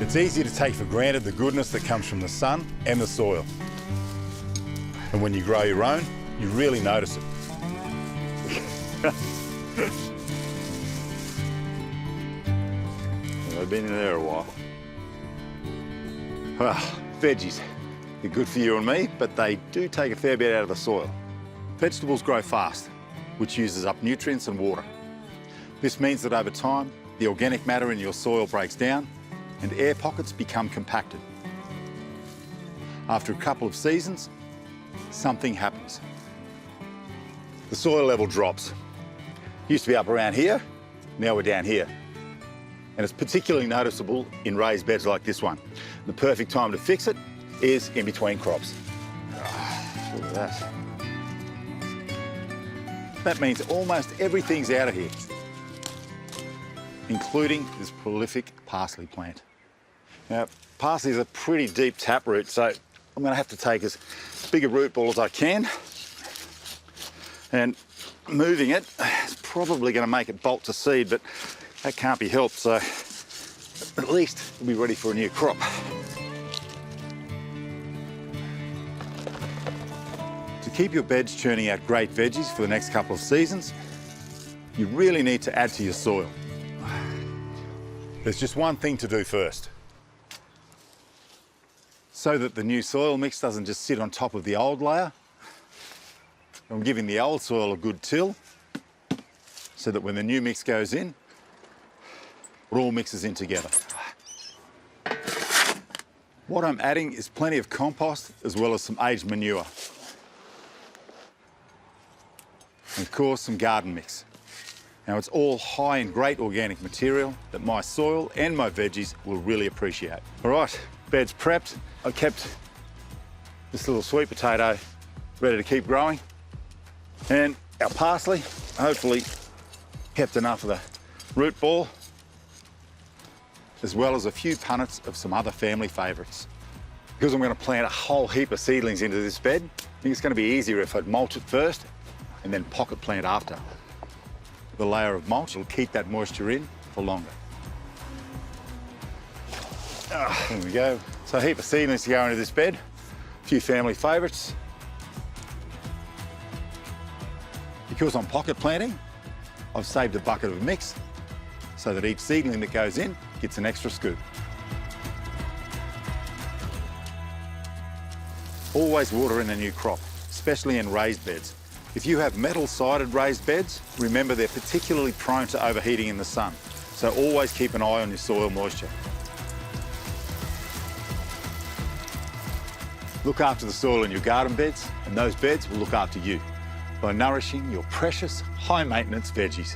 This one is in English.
It's easy to take for granted the goodness that comes from the sun and the soil. And when you grow your own, you really notice it. I've been in there a while. Well, veggies, they're good for you and me, but they do take a fair bit out of the soil. Vegetables grow fast, which uses up nutrients and water. This means that over time, the organic matter in your soil breaks down and air pockets become compacted. After a couple of seasons, something happens. The soil level drops. Used to be up around here, now we're down here. And it's particularly noticeable in raised beds like this one. The perfect time to fix it is in between crops. Look at that. That means almost everything's out of here, including this prolific parsley plant. Now, parsley is a pretty deep taproot, so I'm going to have to take as big a root ball as I can. And moving it is probably going to make it bolt to seed, but that can't be helped, so at least we'll be ready for a new crop. To keep your beds churning out great veggies for the next couple of seasons, you really need to add to your soil. There's just one thing to do first. So that the new soil mix doesn't just sit on top of the old layer, I'm giving the old soil a good till so that when the new mix goes in, it all mixes in together. What I'm adding is plenty of compost as well as some aged manure. And of course, some garden mix. Now, it's all high in great organic material that my soil and my veggies will really appreciate. All right, bed's prepped. I kept this little sweet potato ready to keep growing. And our parsley, hopefully kept enough of the root ball, as well as a few punnets of some other family favourites. Because I'm going to plant a whole heap of seedlings into this bed, I think it's going to be easier if I'd mulch it first and then pocket plant after. The layer of mulch will keep that moisture in for longer. There we go. So a heap of seedlings to go into this bed, a few family favourites. Because I'm pocket planting, I've saved a bucket of mix so that each seedling that goes in gets an extra scoop. Always water in a new crop, especially in raised beds. If you have metal-sided raised beds, remember they're particularly prone to overheating in the sun, so always keep an eye on your soil moisture. Look after the soil in your garden beds, and those beds will look after you by nourishing your precious, high-maintenance veggies.